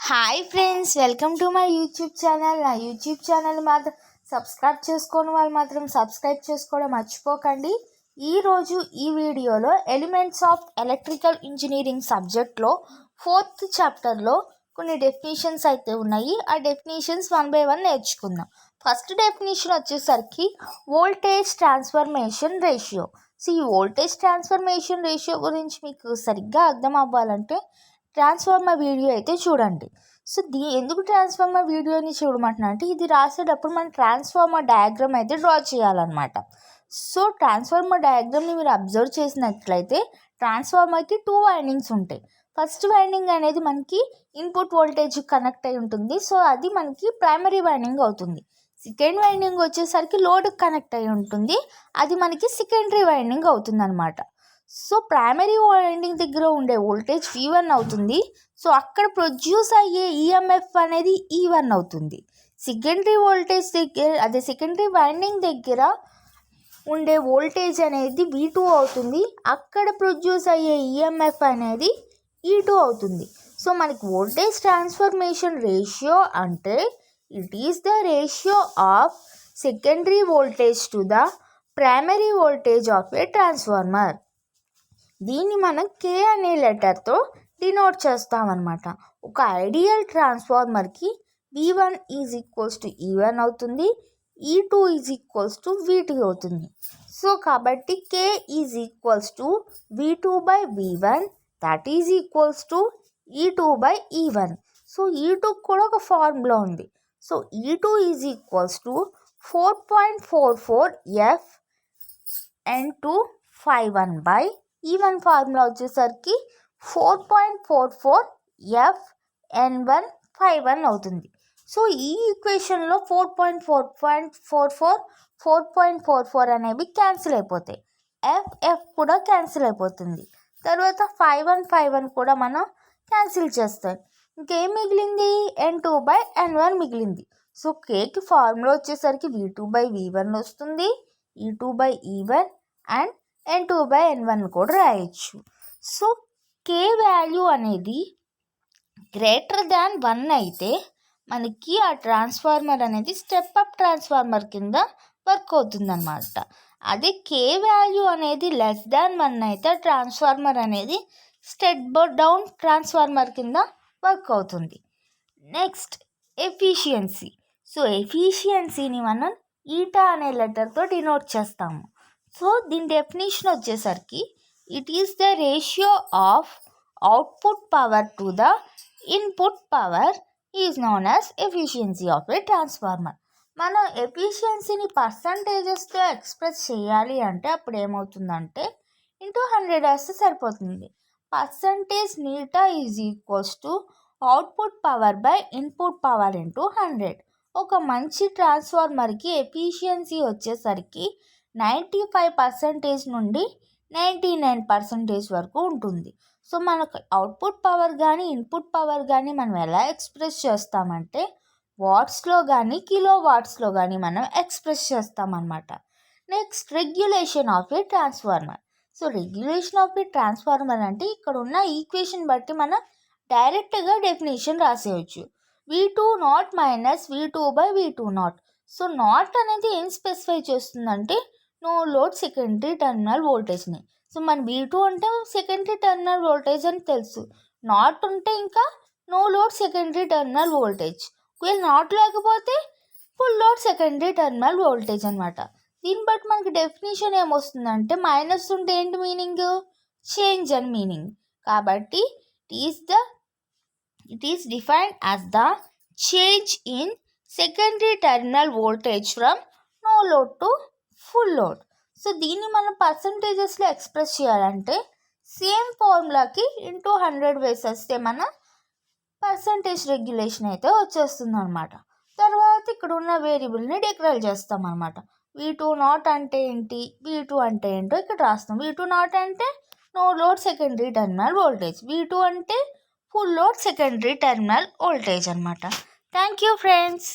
Hi friends, welcome to my YouTube channel. నా YouTube channel మాత్రం subscribe చేసుకోని వాళ్ళు మాత్రం సబ్స్క్రైబ్ చేసుకోవడం మర్చిపోకండి. ఈరోజు ఈ వీడియోలో ఎలిమెంట్స్ ఆఫ్ ఎలక్ట్రికల్ ఇంజనీరింగ్ సబ్జెక్ట్లో 4th చాప్టర్లో కొన్ని డెఫినేషన్స్ అయితే ఉన్నాయి. ఆ డెఫినేషన్స్ 1 by 1 నేర్చుకుందాం. ఫస్ట్ డెఫినేషన్ వచ్చేసరికి వోల్టేజ్ ట్రాన్స్ఫర్మేషన్ రేషియో. సో ఈ వోల్టేజ్ ట్రాన్స్ఫర్మేషన్ రేషియో గురించి మీకు సరిగ్గా అర్థం అవ్వాలంటే ట్రాన్స్ఫార్మర్ వీడియో అయితే చూడండి. సో ఎందుకు ట్రాన్స్ఫార్మర్ వీడియోని చూడమంటున్నా అంటే ఇది రాసేటప్పుడు మనం ట్రాన్స్ఫార్మర్ డయాగ్రామ్ అయితే డ్రా చేయాలన్నమాట. సో ట్రాన్స్ఫార్మర్ డయాగ్రామ్ని మీరు అబ్జర్వ్ చేసినట్లయితే ట్రాన్స్ఫార్మర్కి 2 వైండింగ్స్ ఉంటాయి. ఫస్ట్ వైండింగ్ అనేది మనకి ఇన్పుట్ వోల్టేజ్ కనెక్ట్ అయి ఉంటుంది. సో అది మనకి ప్రైమరీ వైండింగ్ అవుతుంది. సెకండ్ వైండింగ్ వచ్చేసరికి లోడ్కి కనెక్ట్ అయి ఉంటుంది. అది మనకి సెకండరీ వైండింగ్ అవుతుంది అనమాట. సో ప్రైమరీ వైండింగ్ దగ్గర ఉండే వోల్టేజ్ V1 అవుతుంది. సో అక్కడ ప్రొడ్యూస్ అయ్యే ఈఎంఎఫ్ అనేది E1 అవుతుంది. సెకండరీ వోల్టేజ్ దగ్గర సెకండరీ వైండింగ్ దగ్గర ఉండే వోల్టేజ్ అనేది V2 అవుతుంది. అక్కడ ప్రొడ్యూస్ అయ్యే ఈఎంఎఫ్ అనేది E2 అవుతుంది. సో మనకి వోల్టేజ్ ట్రాన్స్ఫర్మేషన్ రేషియో అంటే it is the ratio of secondary voltage to the primary voltage of a transformer. దీన్ని మనం K అనే లెటర్తో డినోట్ చేస్తామన్నమాట. ఒక ఐడియల్ ట్రాన్స్ఫార్మర్కి V1 is equals to E1 అవుతుంది, E2 is equals to V2 అవుతుంది. సో కాబట్టి K is equals to V2 by V1 that is equals to E2 by E1. So E2 కూడా ఒక ఫార్ములా ఉంది. So E2 is equals to 4.44 F N2 by E1 formula వచ్చేసరికి 4.44 F N1 అవుతుంది. So ఈ ఈక్వేషన్లో 4.44 అనేవి cancel అయిపోతాయి. F కూడా cancel అయిపోతుంది. తర్వాత 5 కూడా మనం క్యాన్సిల్ చేస్తాం. ఇంకేం మిగిలింది? N2 బై N1 మిగిలింది. సో Kకి ఫార్ములా వచ్చేసరికి V2 బై V1 వస్తుంది, E2 by E1 and N2 by N1 కూడా రాయొచ్చు. సో K వాల్యూ అనేది గ్రేటర్ దాన్ 1 అయితే మనకి ఆ ట్రాన్స్ఫార్మర్ అనేది స్టెప్ అప్ ట్రాన్స్ఫార్మర్ కింద వర్క్ అవుతుంది అన్నమాట. అదే K వాల్యూ అనేది లెస్ దాన్ 1 అయితే ట్రాన్స్ఫార్మర్ అనేది స్టెప్ డౌన్ ట్రాన్స్ఫార్మర్ కింద వర్క్ అవుతుంది. Next efficiency. సో ఎఫిషియన్సీని మనం ఈటా అనే లెటర్తో డినోట్ చేస్తాము. సో దీని డెఫినేషన్ వచ్చేసరికి it is the ratio of output power to the input power is known as efficiency of a transformer. మనం ఎఫిషియన్సీని పర్సంటేజెస్తో ఎక్స్ప్రెస్ చేయాలి అంటే అప్పుడు ఏమవుతుందంటే 100 వేస్తే సరిపోతుంది. Percentage eta is equals to output power by input power into 100. ఒక మంచి ట్రాన్స్ఫార్మర్కి ఎఫిషియన్సీ వచ్చేసరికి 95% నుండి 99% వరకు ఉంటుంది. సో మనకు అవుట్పుట్ పవర్ కానీ ఇన్పుట్ పవర్ కానీ మనం ఎలా ఎక్స్ప్రెస్ చేస్తామంటే వాట్స్లో కానీ కిలో వాట్స్లో కానీ మనం ఎక్స్ప్రెస్ చేస్తామన్నమాట. Next regulation of a transformer. So regulation of a transformer అంటే ఇక్కడ ఉన్న ఈక్వేషన్ బట్టి మనం డైరెక్ట్గా డెఫినేషన్ రాసేయచ్చు. V2 minus V2 by V2. So naught అనేది ఏం స్పెసిఫై చేస్తుందంటే నో లోడ్ సెకండరీ టెర్మినల్ వోల్టేజ్ని. సో మన V2 అంటే సెకండరీ టెర్మినల్ వోల్టేజ్ అని తెలుసు. నాట్ ఉంటే ఇంకా no load secondary terminal voltage. ఒకవేళ నాట్ లేకపోతే full load secondary terminal voltage అనమాట. దీన్ని బట్టి మనకి డెఫినేషన్ ఏమొస్తుందంటే మైనస్ ఉంటే ఏంటి మీనింగ్? చేంజ్ అని మీనింగ్. కాబట్టి it is defined as the change in secondary terminal voltage from no load to full load. So దీన్ని మనం పర్సంటేజెస్లో ఎక్స్ప్రెస్ చేయాలంటే సేమ్ ఫార్ములాకి ఇంటూ 100 వేసేస్తే మన పర్సంటేజ్ రెగ్యులేషన్ అయితే వచ్చేస్తుంది అనమాట. తర్వాత ఇక్కడ ఉన్న వేరియబుల్ని డిక్లేర్ చేస్తాం అనమాట. V2 అంటే ఏంటి, V2 అంటే ఏంటో ఇక్కడ రాస్తాం. V2 అంటే no load secondary terminal voltage, V2 అంటే full load secondary terminal voltage అనమాట. Thank you friends.